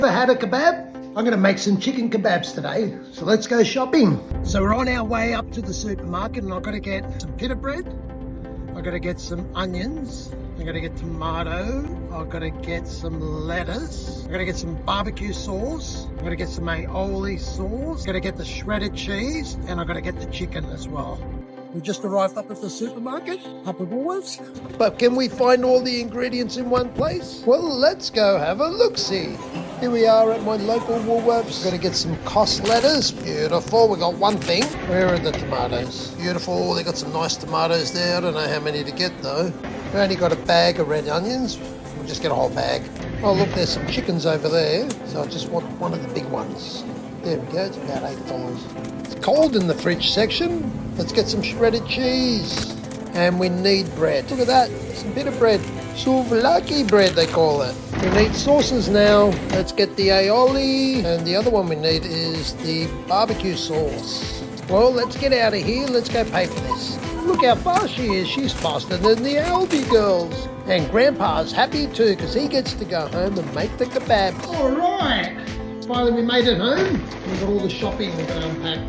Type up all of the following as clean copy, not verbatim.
Ever had a kebab? I'm going to make some chicken kebabs today, so let's go shopping. So we're on our way up to the supermarket and I've got to get some pita bread, I've got to get some onions, I've got to get tomato, I've got to get some lettuce, I've got to get some barbecue sauce, I've got to get some aioli sauce, I've got to get the shredded cheese, and I've got to get the chicken as well. We just arrived up at the supermarket, up at Woolworths. But can we find all the ingredients in one place? Well, let's go have a look-see. Here we are at my local Woolworths. Got to get some cost lettuce. Beautiful. We got one thing. Where are the tomatoes? Beautiful. They got some nice tomatoes there. I don't know how many to get though. We only got a bag of red onions. We'll just get a whole bag. Oh look, there's some chickens over there. So I just want one of the big ones. There we go. It's about $8. It's cold in the fridge section. Let's get some shredded cheese. And we need bread. Look at that. Some pita bread. Souvlaki bread, they call it. We need sauces now. Let's get the aioli. And the other one we need is the barbecue sauce. Well, let's get out of here. Let's go pay for this. Look how fast she is. She's faster than the Aldi girls. And Grandpa's happy too because he gets to go home and make the kebabs. All right. Finally, we made it home. We've got all the shopping we're going to unpack.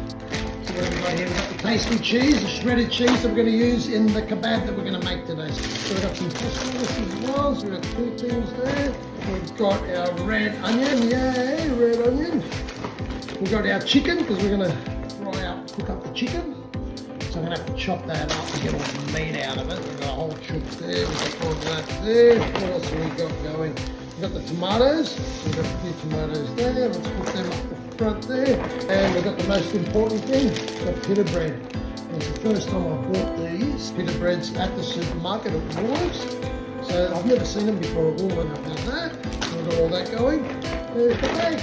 So what have we got here? We've got the tasty cheese, the shredded cheese that we're going to use in the kebab that we're going to make today. So we've got some sauce as well. So we've got two things there. We've got our red onion. Yay, red onion. We've got our chicken because we're going to cook up the chicken. So I'm going to have to chop that up and get all the meat out of it. We've got a whole chunk there. We've got all of that there. What else have we got going? We've got the tomatoes. We've got a few tomatoes there. Let's put them up the front there. And we've got the most important thing, the pita bread. It's the first time I bought these pita breads at the supermarket at Woolworths. So I've never seen them before at Woolworths. I've had that. So we've got all that going. There's the bag.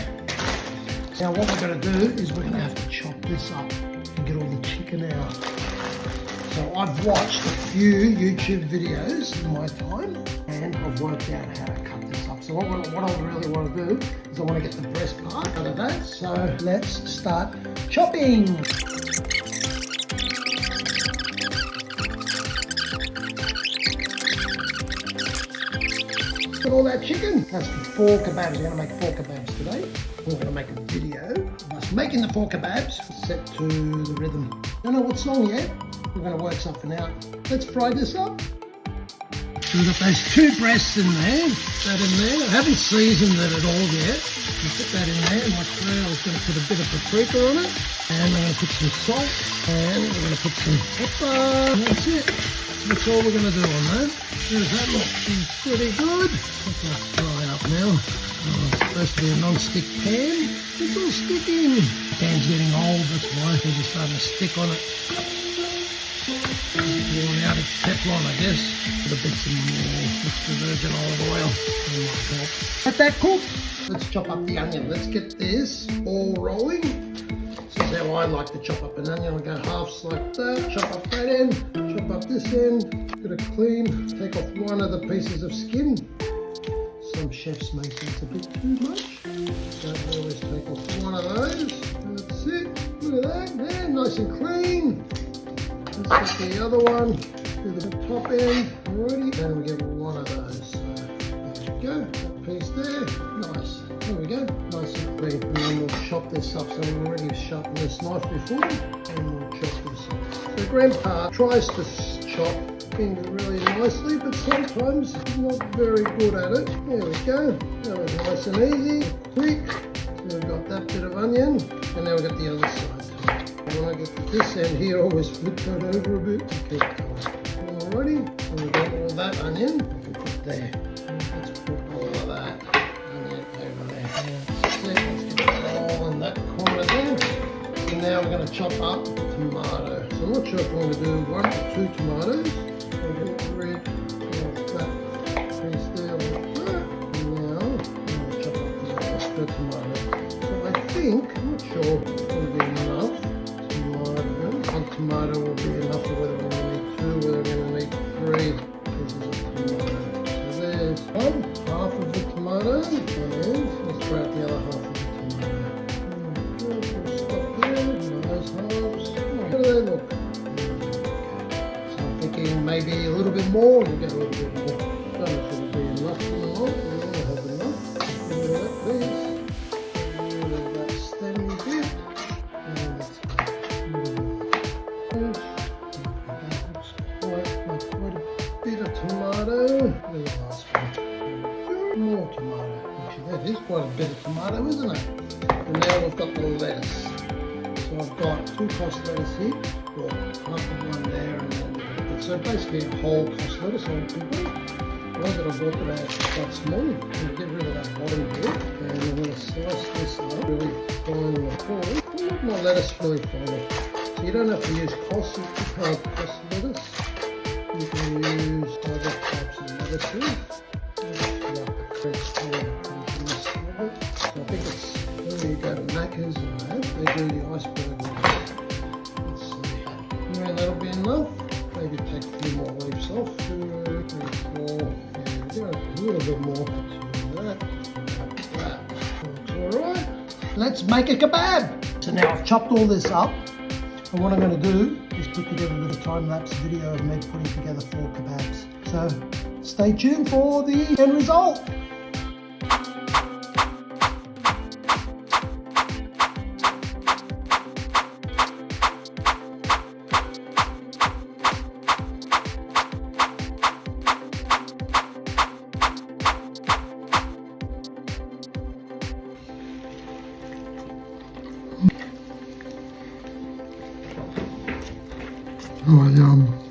Now what we're going to do is we're going to have to chop this up and get all the chicken out. So I've watched a few YouTube videos in my time and I've worked out how to cut this up. So what I really want to do is I want to get the breast part out of that. So let's start chopping. Got all that chicken. That's for 4 kebabs. We're going to make 4 kebabs today. We're going to make a video of us making the 4 kebabs set to the rhythm. Don't know what song yet. We're going to work something out. Let's fry this up. So we've got those 2 breasts in there. Put that in there. I haven't seasoned it at all yet. We'll put that in there. My trail is going to put a bit of paprika on it. And we're going to put some salt. And we're going to put some pepper. And that's it. That's all we're going to do on that. There's that look. It's pretty good. Let's not fry up now. Oh, it's supposed to be a non-stick pan. It's all sticking. The pan's getting old, that's why they're just starting to stick on it. Worn out, it's Teflon, I guess. Put a bit some more extra virgin olive oil. Let that cook. Let's chop up the onion. Let's get this all rolling. This is how I like to chop up an onion. I'll go halves like that. Chop up that end. Chop up this end. Get it clean. Take off one of the pieces of skin. Some chefs may say it's a bit too much. So I always take off one of those. That's it. Look at that. There, nice and clean. Let's get the other one. Do the top end. Already. And we get one of those. So there we go. That piece there. Nice. There we go. Nice and clean. And then we'll chop this up. So we've already sharpened this knife before. And we'll chop this up. So Grandpa tries to chop things really nicely, but sometimes he's not very good at it. There we go. That was nice and easy, quick. So we've got that bit of onion, and now we've got the other side. When I get to this end here, I always flip that over a bit to keep going. Alrighty, so we've got all that onion. We can put there. Let's put all of that onion over there. That's it. Let's get it all in that corner there. So now we're going to chop up the tomato. So I'm not sure if I want to do 1 or 2 tomatoes. Red like that piece there like that. And now I'm going to chop up the extra tomato. So I think, I'm not sure it's going to be enough tomato. 1 tomato will be enough, or whether we're going to need 2, whether we're going to need 3 pieces of tomato. So there's half of the tomato, and let's try out the other half of the tomato. We'll stop there, those halves. How do they look? Maybe a little bit more, we'll get a little bit more. Don't know if it'll be enough or not, we will have enough. Look at that piece. quite a bit of tomato, isn't it? And now we've got the lettuce. So I've got 2 cost lettuce here, or half of one there and then the other. So basically a whole cost lettuce, whole big one. The ones that I bought today are quite small. I'm going to get rid of that bottom bit, and I'm going to slice this up really fine. Not my lettuce really fine. So you don't have to use cost lettuce. You can use other types of lettuces. So I think it's when you go to Macca's and that, they do the iceberg lettuce. Let's see. Yeah, that'll be enough. Maybe take a few more leaves off. 2, 3, 4. There we go. A little bit more to that. Looks alright. Let's make a kebab. So now I've chopped all this up. And what I'm going to do is put together a little time-lapse video of me putting together 4 kebabs. So stay tuned for the end result. Oh, yum.